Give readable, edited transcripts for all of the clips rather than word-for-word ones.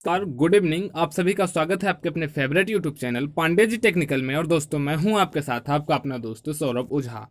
नमस्कार, good evening. आप सभी का स्वागत है आपके अपने favourite YouTube channel Pandey ji technical में। और दोस्तों, मैं हूं आपके साथ आपका अपना दोस्त सौरभ ओझा।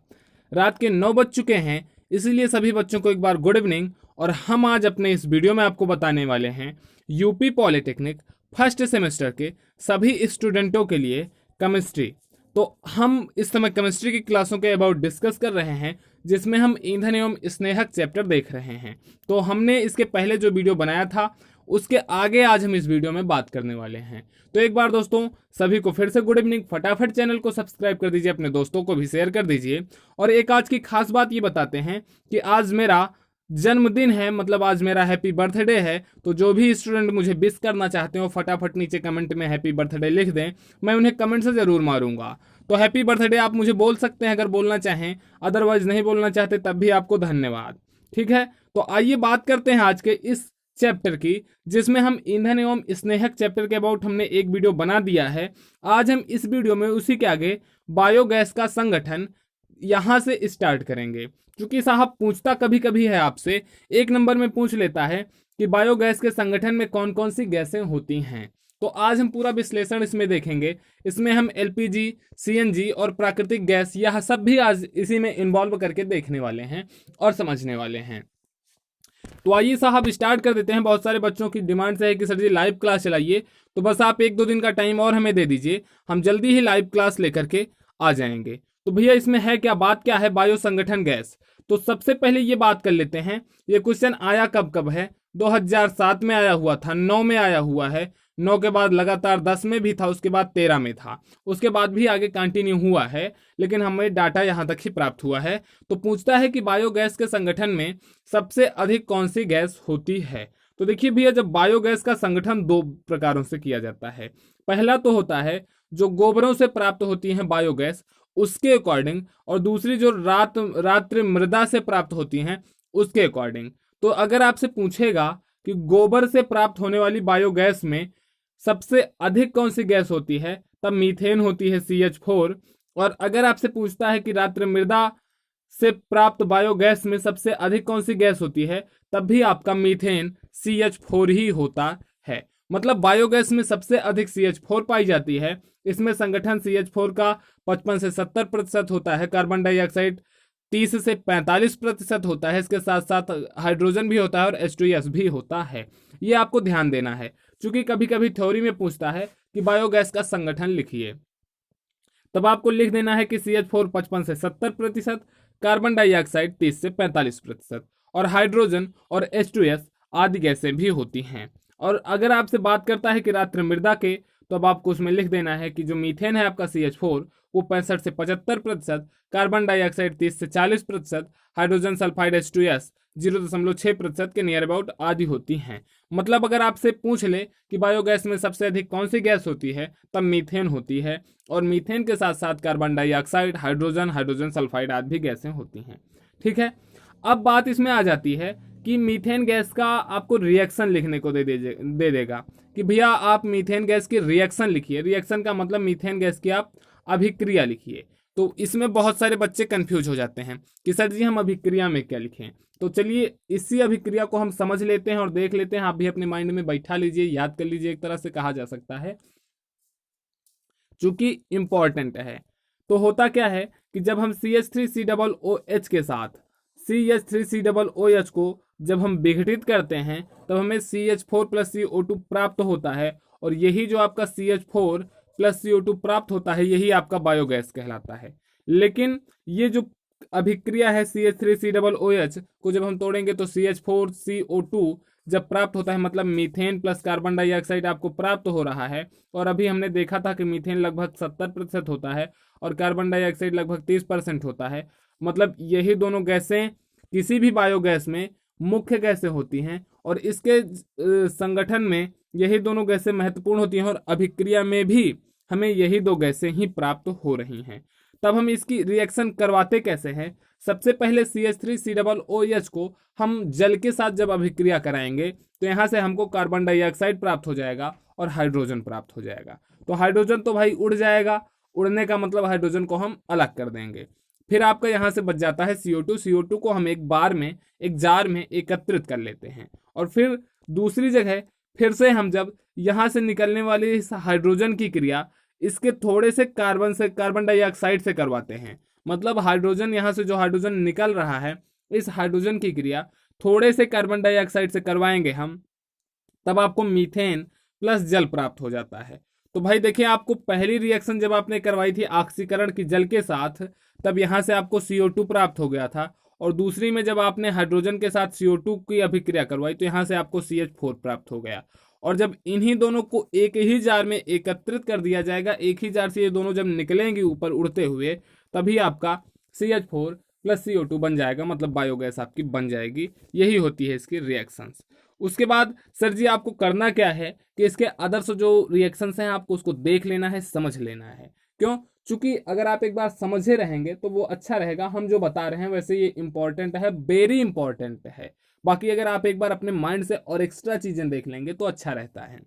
रात के 9 बज चुके हैं, इसीलिए सभी बच्चों को एक बार गुड इवनिंग। और हम आज अपने इस वीडियो में आपको बताने वाले हैं यूपी पॉलिटेक्निक फर्स्ट सेमेस्टर के सभी स्टूडेंटों के लिए केमिस्ट्री। तो हम इस समय केमिस्ट्री की क्लासों के अबाउट डिस्कस कर रहे हैं, जिसमें हम ईंधन एवं स्नेहक चैप्टर देख रहे हैं। तो हमने इसके पहले जो वीडियो बनाया था उसके आगे आज हम इस वीडियो में बात करने वाले हैं। तो एक बार दोस्तों सभी को फिर से गुड इवनिंग। फटाफट चैनल को सब्सक्राइब कर दीजिए, अपने दोस्तों को भी शेयर कर दीजिए। और एक आज की खास बात ये बताते हैं कि आज मेरा जन्मदिन है, मतलब आज मेरा हैप्पी बर्थडे है। तो जो भी स्टूडेंट मुझे विश करना चाहते हो फटाफट नीचे कमेंट में हैप्पी बर्थडे लिख दें, मैं उन्हें कमेंट से जरूर मारूंगा। तो हैप्पी बर्थडे आप मुझे बोल सकते हैं अगर बोलना चाहें, अदरवाइज नहीं बोलना चाहते तब भी आपको धन्यवाद। ठीक है, तो आइए बात करते हैं आज के इस चैप्टर की, जिसमें हम ईंधन एवं स्नेहक चैप्टर के अबाउट हमने एक वीडियो बना दिया है। आज हम इस वीडियो में उसी के आगे बायोगैस का संगठन यहां से स्टार्ट करेंगे। क्योंकि साहब पूछता कभी कभी है आपसे, एक नंबर में पूछ लेता है कि बायोगैस के संगठन में कौन कौन सी गैसें होती हैं। तो आज हम पूरा विश्लेषण इसमें देखेंगे। इसमें हम एलपीजी, सीएनजी और प्राकृतिक गैस यह सब भी आज इसी में इन्वॉल्व करके देखने वाले हैं और समझने वाले हैं। तो आइए साहब स्टार्ट कर देते हैं। बहुत सारे बच्चों की डिमांड से है कि सर जी लाइव क्लास चलाइए, तो बस आप 1-2 दिन का टाइम और हमें दे दीजिए, हम जल्दी ही लाइव क्लास लेकर के आ जाएंगे। तो भैया इसमें है क्या, बात क्या है बायो संगठन गैस। तो सबसे पहले ये बात कर लेते हैं, ये क्वेश्चन आया कब कब है। 2007 में आया हुआ था, 9 में आया हुआ है, 9 के बाद लगातार 10 में भी था, उसके बाद 13 में था, उसके बाद भी आगे कंटिन्यू हुआ है, लेकिन हमें डाटा यहां तक ही प्राप्त हुआ है। तो पूछता है कि बायोगैस के संगठन में सबसे अधिक कौन सी गैस होती है। तो देखिए भैया, जब बायोगैस का संगठन दो प्रकारों से किया जाता है। पहला तो होता है जो गोबरों से प्राप्त होती है बायोगैस उसके अकॉर्डिंग, और दूसरी जो रात्रि मृदा से प्राप्त होती हैं उसके अकॉर्डिंग। तो अगर आपसे पूछेगा कि गोबर से प्राप्त होने वाली बायोगैस में सबसे अधिक कौन सी गैस होती है, तब मीथेन होती है CH4। और अगर आपसे पूछता है कि रात्रि मृदा से प्राप्त बायोगैस में सबसे अधिक कौन सी गैस होती है, तब भी आपका मीथेन CH4 ही होता है। मतलब बायोगैस में सबसे अधिक CH4 पाई जाती है। इसमें संगठन CH4 का 55 से 70% होता है, कार्बन डाइऑक्साइड 30 से 45% होता है, इसके साथ साथ हाइड्रोजन भी होता है और H2S भी होता है। ये आपको ध्यान देना है, क्योंकि कभी कभी थ्योरी में पूछता है कि बायोगैस का संगठन लिखिए, तब आपको लिख देना है कि CH4 55 से 70%, कार्बन डाइऑक्साइड 30 से 45%, और हाइड्रोजन और H2S आदि गैसें भी होती हैं। और अगर आपसे बात करता है कि रात्रि मृदा के, तो अब आपको उसमें लिख देना है कि जो मीथेन है आपका CH4 वो 65 से 75%, कार्बन डाइऑक्साइड 30 से 40%, हाइड्रोजन सल्फाइड H2S 0.6% के नियर अबाउट आदि होती हैं। मतलब अगर आपसे पूछ ले कि बायोगैस में सबसे अधिक कौन सी गैस होती है, तब मीथेन होती है। और मीथेन के साथ साथ कार्बन डाइऑक्साइड, हाइड्रोजन सल्फाइड आदि भी गैसें होती हैं। ठीक है, अब बात इसमें आ जाती है कि मीथेन गैस का आपको रिएक्शन लिखने को दे देगा कि भैया आप मीथेन गैस की रिएक्शन लिखिए। रिएक्शन का मतलब मीथेन गैस की आप अभिक्रिया लिखिए। तो इसमें बहुत सारे बच्चे कंफ्यूज हो जाते हैं कि सर जी हम अभिक्रिया में क्या लिखें। तो चलिए इसी अभिक्रिया को हम समझ लेते हैं और देख लेते हैं। आप भी अपने माइंड में बैठा लीजिए, याद कर लीजिए, एक तरह से कहा जा सकता है, चूंकि इंपॉर्टेंट है। तो होता क्या है कि जब हम CH3COOH के साथ CH3COOH को जब हम विघटित करते हैं, तब हमें CH4 प्लस CO2 प्राप्त होता है। और यही जो आपका CH4 प्लस CO2 प्राप्त होता है, यही आपका बायोगैस कहलाता है। लेकिन ये जो अभिक्रिया है CH3COOH को जब हम तोड़ेंगे तो CH4CO2 जब प्राप्त होता है, मतलब मीथेन प्लस कार्बन डाइऑक्साइड आपको प्राप्त हो रहा है। और अभी हमने देखा था कि मीथेन लगभग 70% होता है और कार्बन डाइऑक्साइड लगभग 30% होता है। मतलब यही दोनों गैसें किसी भी बायोगैस में मुख्य गैसें होती हैं, और इसके संगठन में यही दोनों गैसें महत्वपूर्ण होती हैं, और अभिक्रिया में भी हमें यही दो गैसें ही प्राप्त हो रही हैं। तब हम इसकी रिएक्शन करवाते कैसे हैं। सबसे पहले CH3COOH को हम जल के साथ जब अभिक्रिया कराएंगे, तो यहाँ से हमको कार्बन डाइऑक्साइड प्राप्त हो जाएगा और हाइड्रोजन प्राप्त हो जाएगा। तो हाइड्रोजन तो भाई उड़ जाएगा, उड़ने का मतलब हाइड्रोजन को हम अलग कर देंगे। फिर आपका यहाँ से बच जाता है CO2 को हम एक बार में एक जार में एकत्रित कर लेते हैं, और फिर दूसरी जगह फिर से हम जब यहाँ से निकलने वाली इस हाइड्रोजन की क्रिया इसके थोड़े से कार्बन डाइऑक्साइड से करवाते हैं, मतलब हाइड्रोजन यहाँ से जो हाइड्रोजन निकल रहा है इस हाइड्रोजन की क्रिया थोड़े से कार्बन डाइऑक्साइड से करवाएंगे हम, तब आपको मीथेन प्लस जल प्राप्त हो जाता है। तो भाई देखिए, आपको पहली रिएक्शन जब आपने करवाई थी ऑक्सीकरण की जल के साथ, तब यहाँ से आपको CO2 प्राप्त हो गया था, और दूसरी में जब आपने हाइड्रोजन के साथ CO2 की अभिक्रिया करवाई तो यहाँ से आपको CH4 प्राप्त हो गया। और जब इन्हीं दोनों को एक ही जार में एकत्रित कर दिया जाएगा, एक ही जार से ये दोनों जब निकलेंगे ऊपर उड़ते हुए, तभी आपका CH4 प्लस CO2 बन जाएगा, मतलब बायोगैस आपकी बन जाएगी। यही होती है इसकी रिएक्शंस। उसके बाद सर जी आपको करना क्या है कि इसके आदर्श जो रिएक्शंस हैं आपको उसको देख लेना है, समझ लेना है। क्यों? चूंकि अगर आप एक बार समझे रहेंगे तो वो अच्छा रहेगा। हम जो बता रहे हैं वैसे ये इंपॉर्टेंट है, वेरी इंपॉर्टेंट है। बाकी अगर आप एक बार अपने माइंड से और एक्स्ट्रा चीजें देख लेंगे तो अच्छा रहता है।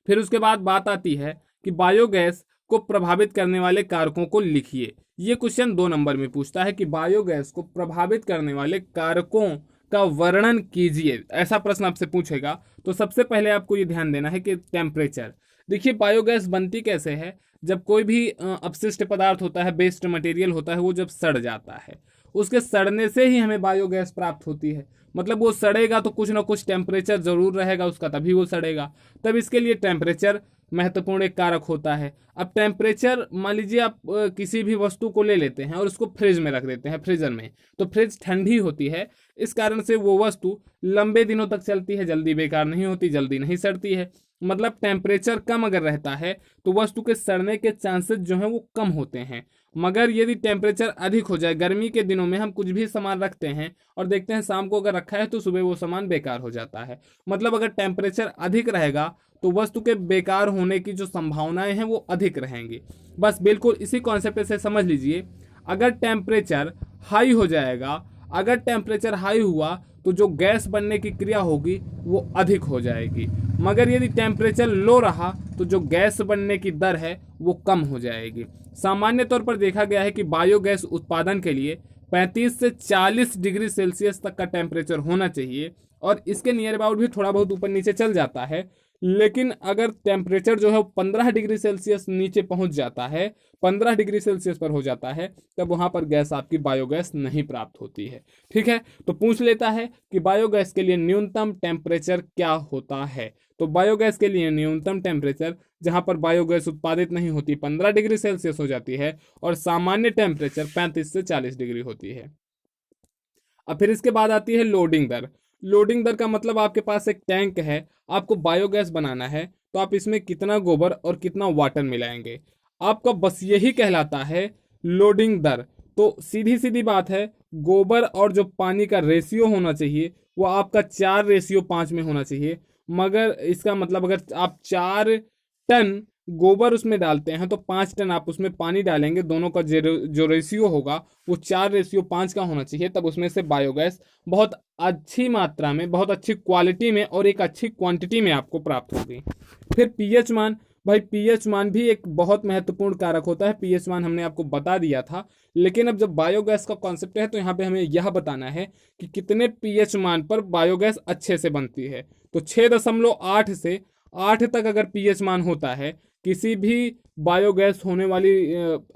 फिर उसके बाद बात आती है कि बायोगैस को प्रभावित करने वाले कारकों को लिखिए। ये क्वेश्चन 2 नंबर में पूछता है कि बायोगैस को प्रभावित करने वाले कारकों का वर्णन कीजिए, ऐसा प्रश्न आपसे पूछेगा। तो सबसे पहले आपको ये ध्यान देना है कि टेम्परेचर। देखिए बायोगैस बनती कैसे है, जब कोई भी अपशिष्ट पदार्थ होता है, वेस्ट मटेरियल होता है, वो जब सड़ जाता है, उसके सड़ने से ही हमें बायोगैस प्राप्त होती है। मतलब वो सड़ेगा तो कुछ ना कुछ टेम्परेचर जरूर रहेगा उसका, तभी वो सड़ेगा। तब इसके लिए टेम्परेचर महत्वपूर्ण एक कारक होता है। अब टेम्परेचर, मान लीजिए आप किसी भी वस्तु को ले लेते हैं और उसको फ्रिज में रख देते हैं, फ्रीजर में, तो फ्रिज ठंडी होती है, इस कारण से वो वस्तु लंबे दिनों तक चलती है, जल्दी बेकार नहीं होती, जल्दी नहीं सड़ती है। मतलब टेम्परेचर कम अगर रहता है तो वस्तु के सड़ने के चांसेस जो हैं वो कम होते हैं। मगर यदि टेम्परेचर अधिक हो जाए, गर्मी के दिनों में हम कुछ भी सामान रखते हैं और देखते हैं शाम को अगर रखा है तो सुबह वो सामान बेकार हो जाता है। मतलब अगर टेम्परेचर अधिक रहेगा तो वस्तु के बेकार होने की जो संभावनाएं हैं वो अधिक रहेंगी। बस बिल्कुल इसी कॉन्सेप्ट से समझ लीजिए, अगर टेम्परेचर हाई हो जाएगा, अगर टेम्परेचर हाई हुआ तो जो गैस बनने की क्रिया होगी वो अधिक हो जाएगी। मगर यदि टेम्परेचर लो रहा तो जो गैस बनने की दर है वो कम हो जाएगी। सामान्य तौर पर देखा गया है कि बायोगैस उत्पादन के लिए 35 से 40 डिग्री सेल्सियस तक का टेम्परेचर होना चाहिए, और इसके नियर अबाउट भी थोड़ा बहुत ऊपर नीचे चल जाता है। लेकिन अगर टेम्परेचर जो है 15 डिग्री सेल्सियस नीचे पहुंच जाता है, 15 डिग्री सेल्सियस पर हो जाता है, तब वहां पर गैस आपकी बायोगैस नहीं प्राप्त होती है। ठीक है, तो पूछ लेता है कि बायोगैस के लिए न्यूनतम टेम्परेचर क्या होता है। तो बायोगैस के लिए न्यूनतम टेम्परेचर जहां पर बायोगैस उत्पादित नहीं होती 15 डिग्री सेल्सियस हो जाती है, और सामान्य टेम्परेचर 35 से 40 डिग्री होती है। अब फिर इसके बाद आती है लोडिंग दर। लोडिंग दर का मतलब आपके पास एक टैंक है, आपको बायोगैस बनाना है, तो आप इसमें कितना गोबर और कितना वाटर मिलाएंगे, आपका बस यही कहलाता है लोडिंग दर। तो सीधी सीधी बात है, गोबर और जो पानी का रेशियो होना चाहिए वो आपका 4:5 में होना चाहिए। मगर इसका मतलब अगर आप 4 टन गोबर उसमें डालते हैं तो 5 टन आप उसमें पानी डालेंगे, दोनों का जो रेशियो होगा वो 4:5 का होना चाहिए, तब उसमें से बायोगैस बहुत अच्छी मात्रा में, बहुत अच्छी क्वालिटी में और एक अच्छी क्वांटिटी में आपको प्राप्त होगी। फिर पीएच मान। भाई पीएच मान भी एक बहुत महत्वपूर्ण कारक होता है, पीएच मान हमने आपको बता दिया था। लेकिन अब जब बायोगैस का कॉन्सेप्ट है तो यहाँ पे हमें यह बताना है कि कितने पीएच मान पर बायोगैस अच्छे से बनती है। तो 6.8 से 8 तक अगर पीएच मान होता है किसी भी बायोगैस होने वाली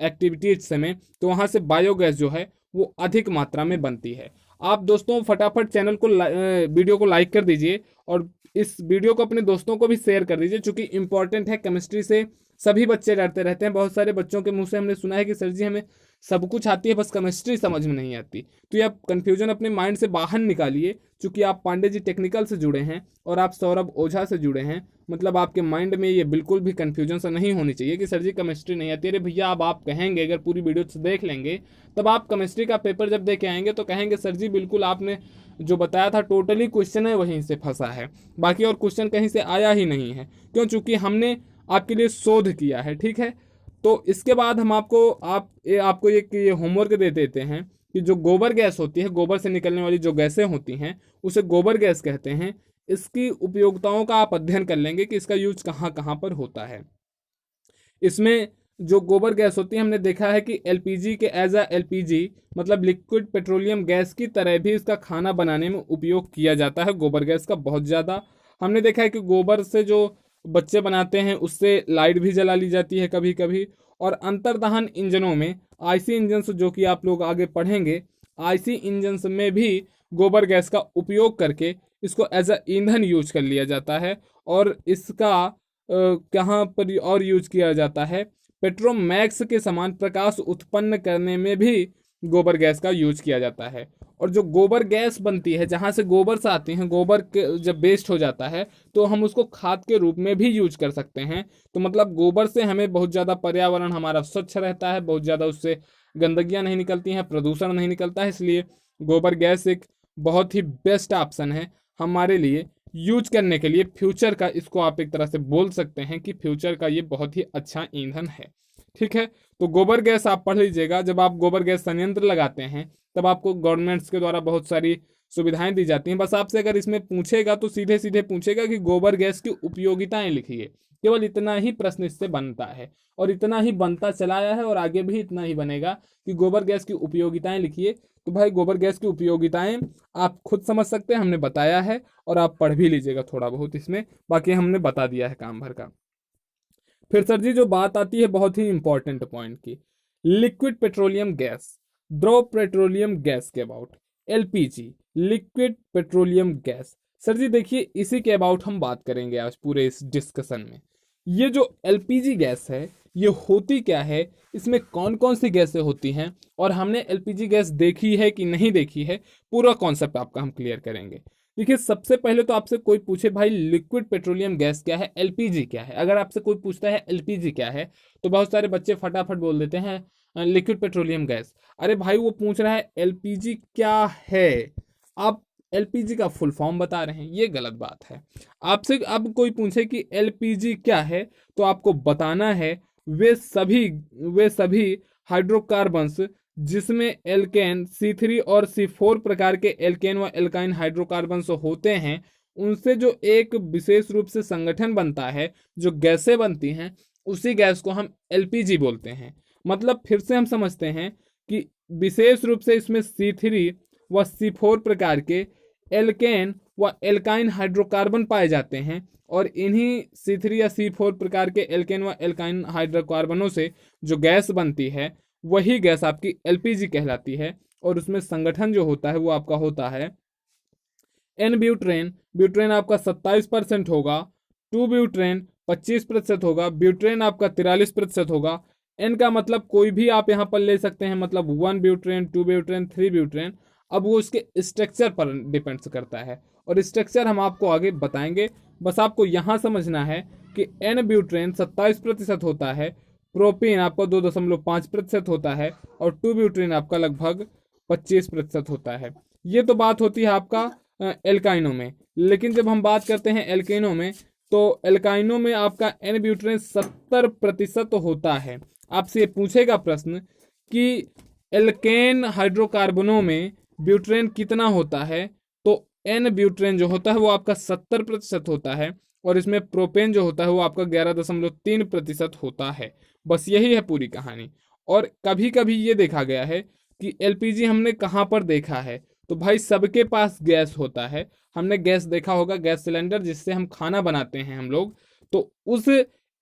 एक्टिविटीज समय, तो वहां से बायोगैस जो है वो अधिक मात्रा में बनती है। आप दोस्तों फटाफट चैनल को वीडियो को लाइक कर दीजिए और इस वीडियो को अपने दोस्तों को भी शेयर कर दीजिए, क्योंकि इंपॉर्टेंट है। केमिस्ट्री से सभी बच्चे डरते रहते हैं, बहुत सारे बच्चों के मुंह से हमने सुना है कि सर जी हमें सब कुछ आती है बस केमिस्ट्री समझ में नहीं आती। तो ये आप कन्फ्यूजन अपने माइंड से बाहर निकालिए, क्योंकि आप पांडे जी टेक्निकल से जुड़े हैं और आप सौरभ ओझा से जुड़े हैं। मतलब आपके माइंड में ये बिल्कुल भी कन्फ्यूजन सा नहीं होनी चाहिए कि सर जी केमिस्ट्री नहीं आती। अरे भैया, अब आप कहेंगे, अगर पूरी वीडियो से देख लेंगे तब आप केमिस्ट्री का पेपर जब दे के आएंगे तो कहेंगे सर जी बिल्कुल आपने जो बताया था टोटली क्वेश्चन है वहीं से फंसा है, बाकी और क्वेश्चन कहीं से आया ही नहीं है। क्यों? चूंकि हमने आपके लिए शोध किया है। ठीक है, तो इसके बाद हम आपको ये होमवर्क दे देते हैं कि जो गोबर गैस होती है, गोबर से निकलने वाली जो गैसें होती हैं उसे गोबर गैस कहते हैं। इसकी उपयोगिताओं का आप अध्ययन कर लेंगे कि इसका यूज कहाँ कहाँ पर होता है। इसमें जो गोबर गैस होती है, हमने देखा है कि एलपीजी के एज अ एलपीजी मतलब लिक्विड पेट्रोलियम गैस की तरह भी इसका खाना बनाने में उपयोग किया जाता है गोबर गैस का बहुत ज़्यादा। हमने देखा है कि गोबर से जो बच्चे बनाते हैं उससे लाइट भी जला ली जाती है कभी कभी। और अंतर्दहन इंजनों में, आईसी इंजन्स जो कि आप लोग आगे पढ़ेंगे, आईसी इंजन्स में भी गोबर गैस का उपयोग करके इसको एज अ ईंधन यूज कर लिया जाता है। और इसका कहाँ पर और यूज किया जाता है, पेट्रोमैक्स के समान प्रकाश उत्पन्न करने में भी गोबर गैस का यूज किया जाता है। और जो गोबर गैस बनती है, जहाँ से गोबर से आती हैं, गोबर के जब वेस्ट हो जाता है तो हम उसको खाद के रूप में भी यूज कर सकते हैं। तो मतलब गोबर से हमें बहुत ज़्यादा पर्यावरण हमारा स्वच्छ रहता है, बहुत ज़्यादा उससे गंदगियाँ नहीं निकलती हैं, प्रदूषण नहीं निकलता है। इसलिए गोबर गैस एक बहुत ही बेस्ट ऑप्शन है हमारे लिए यूज करने के लिए। फ्यूचर का, इसको आप एक तरह से बोल सकते हैं कि फ्यूचर का ये बहुत ही अच्छा ईंधन है। ठीक है, तो गोबर गैस आप पढ़ लीजिएगा। जब आप गोबर गैस संयंत्र लगाते हैं तब आपको गवर्नमेंट्स के द्वारा बहुत सारी सुविधाएं दी जाती हैं। बस आपसे अगर इसमें पूछेगा तो सीधे सीधे पूछेगा कि गोबर गैस की उपयोगिताएं लिखिए। केवल इतना ही प्रश्न इससे बनता है और इतना ही बनता चला आया है और आगे भी इतना ही बनेगा कि गोबर गैस की उपयोगिताएं लिखिए। तो भाई गोबर गैस की उपयोगिताएं आप खुद समझ सकते हैं, हमने बताया है और आप पढ़ भी लीजिएगा थोड़ा बहुत इसमें, बाकी हमने बता दिया है काम भर का। फिर सर जी जो बात आती है बहुत ही इंपॉर्टेंट पॉइंट की, लिक्विड पेट्रोलियम गैस, द्रव पेट्रोलियम गैस के about, LPG, liquid petroleum gas. Sir जी देखिए इसी के अबाउट हम बात करेंगे आज पूरे इस डिस्कशन में। ये जो एलपीजी गैस है ये होती क्या है, इसमें कौन कौन सी गैसें होती हैं, और हमने एलपीजी गैस देखी है कि नहीं देखी है, पूरा कॉन्सेप्ट आपका हम क्लियर करेंगे। देखिए सबसे पहले तो आपसे कोई पूछे भाई लिक्विड पेट्रोलियम गैस क्या है, एलपीजी क्या है, अगर आपसे कोई पूछता है एलपीजी क्या है तो बहुत सारे बच्चे फटाफट बोल देते हैं लिक्विड पेट्रोलियम गैस। अरे भाई वो पूछ रहा है एलपीजी क्या है, आप एलपीजी का फुल फॉर्म बता रहे हैं, ये गलत बात है। आपसे अब कोई पूछे कि एलपीजी क्या है तो आपको बताना है वे सभी हाइड्रोकार्बन्स जिसमें एल्केन C3 और C4 प्रकार के एल्केन व एल्काइन हाइड्रोकार्बन्स होते हैं, उनसे जो एक विशेष रूप से संगठन बनता है, जो गैसें बनती हैं, उसी गैस को हम एलपीजी बोलते हैं। मतलब फिर से हम समझते हैं कि विशेष रूप से इसमें C3 व C4 प्रकार के एल्केन व एल्काइन हाइड्रोकार्बन पाए जाते हैं, और इन्हीं C3 या C4 प्रकार के एल्केन व एल्काइन हाइड्रोकार्बनों से जो गैस बनती है वही गैस आपकी एलपीजी कहलाती है। और उसमें संगठन जो होता है वो आपका होता है एन ब्यूट्रेन, ब्यूट्रेन आपका 27% होगा, 2 ब्यूट्रेन 25% होगा, ब्यूट्रेन आपका 43% होगा। एन का मतलब कोई भी आप यहाँ पर ले सकते हैं, मतलब 1 ब्यूट्रेन, 2 ब्यूट्रेन, 3 ब्यूट्रेन। अब वो उसके स्ट्रक्चर पर डिपेंड्स करता है और स्ट्रक्चर हम आपको आगे बताएंगे। बस आपको यहाँ समझना है कि एन ब्यूट्रेन 27% होता है, प्रोपीन आपका 2.5% होता है और 2 ब्यूट्रेन आपका लगभग 25% होता है। ये तो बात होती है आपका एल्काइनों में। लेकिन जब हम बात करते हैं एल्केनों में तो एल्काइनों में आपका एन ब्यूट्रेन 70% होता है। आपसे ये पूछेगा प्रश्न कि एल्केन हाइड्रोकार्बनों में ब्यूट्रेन कितना होता है, तो एन ब्यूट्रेन जो होता है वो आपका 70% होता है और इसमें प्रोपेन जो होता है वो आपका 11.3% होता है। बस यही है पूरी कहानी। और कभी कभी ये देखा गया है कि एलपीजी हमने कहाँ पर देखा है, तो भाई सबके पास गैस होता है। हमने गैस देखा होगा, गैस सिलेंडर जिससे हम खाना बनाते हैं हम लोग, तो उस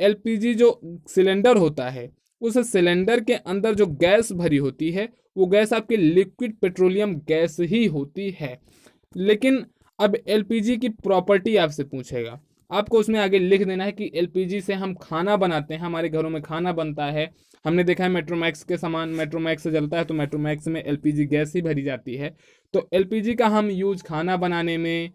एलपीजी जो सिलेंडर होता है उस सिलेंडर के अंदर जो गैस भरी होती है वो गैस आपकी लिक्विड पेट्रोलियम गैस ही होती है। लेकिन अब एलपीजी की प्रॉपर्टी आपसे पूछेगा, आपको उसमें आगे लिख देना है कि एलपीजी से हम खाना बनाते हैं, हमारे घरों में खाना बनता है। हमने देखा है मेट्रोमैक्स के समान, मेट्रोमैक्स जलता है तो मेट्रोमैक्स में एलपीजी गैस ही भरी जाती है। तो एलपीजी का हम यूज खाना बनाने में,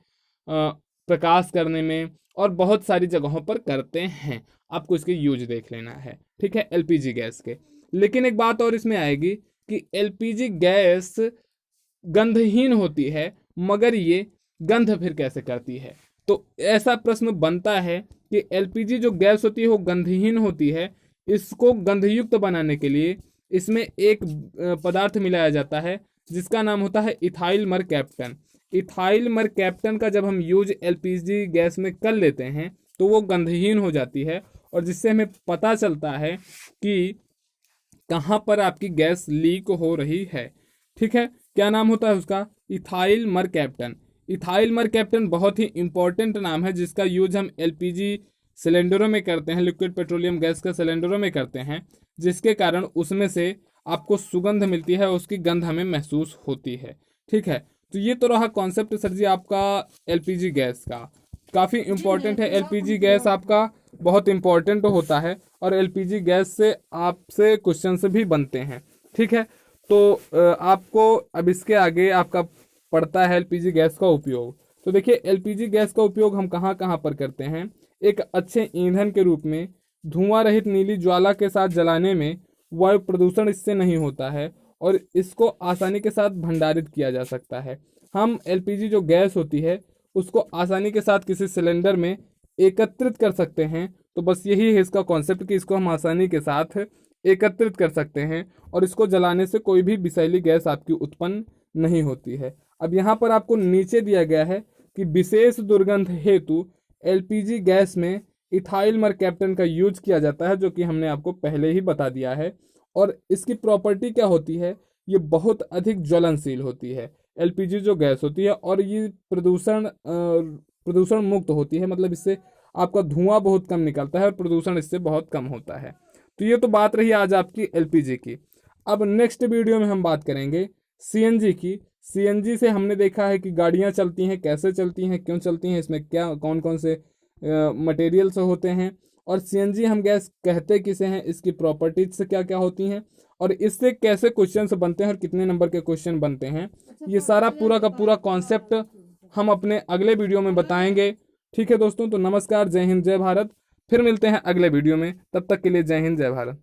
प्रकाश करने में और बहुत सारी जगहों पर करते हैं। आपको इसके यूज देख लेना है, ठीक है, एलपीजी गैस के। लेकिन एक बात और इसमें आएगी कि एलपीजी गैस गंधहीन होती है, मगर ये गंध फिर कैसे करती है। तो ऐसा प्रश्न बनता है कि एलपीजी जो गैस होती है वो गंधहीन होती है, इसको गंधयुक्त बनाने के लिए इसमें एक पदार्थ मिलाया जाता है जिसका नाम होता है इथाइल मरकैप्टन। इथाइल मरकैप्टन का जब हम यूज एलपीजी गैस में कर लेते हैं तो वो गंधहीन हो जाती है और जिससे हमें पता चलता है कि कहाँ पर आपकी गैस लीक हो रही है। ठीक है, क्या नाम होता है उसका, इथाइल मरकैप्टन। इथाइल मरकैप्टन बहुत ही इंपॉर्टेंट नाम है जिसका यूज हम एलपीजी सिलेंडरों में करते हैं, लिक्विड पेट्रोलियम गैस का सिलेंडरों में करते हैं, जिसके कारण उसमें से आपको सुगंध मिलती है, उसकी गंध हमें महसूस होती है। ठीक है, तो ये तो रहा कॉन्सेप्ट सर जी आपका एलपीजी गैस का, काफ़ी इंपॉर्टेंट है। एलपीजी गैस आपका बहुत इंपॉर्टेंट होता है और एलपीजी गैस से आपसे क्वेश्चंस भी बनते हैं। ठीक है, तो आपको अब इसके आगे आपका पड़ता है एलपीजी गैस का उपयोग। तो देखिए एलपीजी गैस का उपयोग हम कहाँ कहाँ पर करते हैं। एक अच्छे ईंधन के रूप में धुआं रहित नीली ज्वाला के साथ जलाने में वायु प्रदूषण इससे नहीं होता है और इसको आसानी के साथ भंडारित किया जा सकता है। हम एलपीजी जो गैस होती है उसको आसानी के साथ किसी सिलेंडर में एकत्रित कर सकते हैं। तो बस यही है इसका कॉन्सेप्ट कि इसको हम आसानी के साथ एकत्रित कर सकते हैं और इसको जलाने से कोई भी विषैली गैस आपकी उत्पन्न नहीं होती है। अब यहाँ पर आपको नीचे दिया गया है कि विशेष दुर्गंध हेतु एलपीजी गैस में इथाइल मरकैप्टन का यूज किया जाता है, जो कि हमने आपको पहले ही बता दिया है। और इसकी प्रॉपर्टी क्या होती है, ये बहुत अधिक ज्वलनशील होती है एलपीजी जो गैस होती है, और ये प्रदूषण मुक्त होती है, मतलब इससे आपका धुआं बहुत कम निकलता है और प्रदूषण इससे बहुत कम होता है। तो ये तो बात रही आज आपकी एलपीजी की। अब नेक्स्ट वीडियो में हम बात करेंगे सीएनजी की। सीएनजी से हमने देखा है कि गाड़ियाँ चलती हैं, कैसे चलती हैं, क्यों चलती हैं, इसमें क्या कौन कौन से मटेरियल्स होते हैं, और सीएनजी हम गैस कहते किसे हैं, इसकी प्रॉपर्टीज से क्या क्या होती हैं, और इससे कैसे क्वेश्चंस बनते हैं और कितने नंबर के क्वेश्चन बनते हैं, ये सारा पूरा का पूरा कॉन्सेप्ट हम अपने अगले वीडियो में बताएंगे। ठीक है दोस्तों, तो नमस्कार, जय हिंद, जय भारत। फिर मिलते हैं अगले वीडियो में, तब तक के लिए जय हिंद, जय भारत।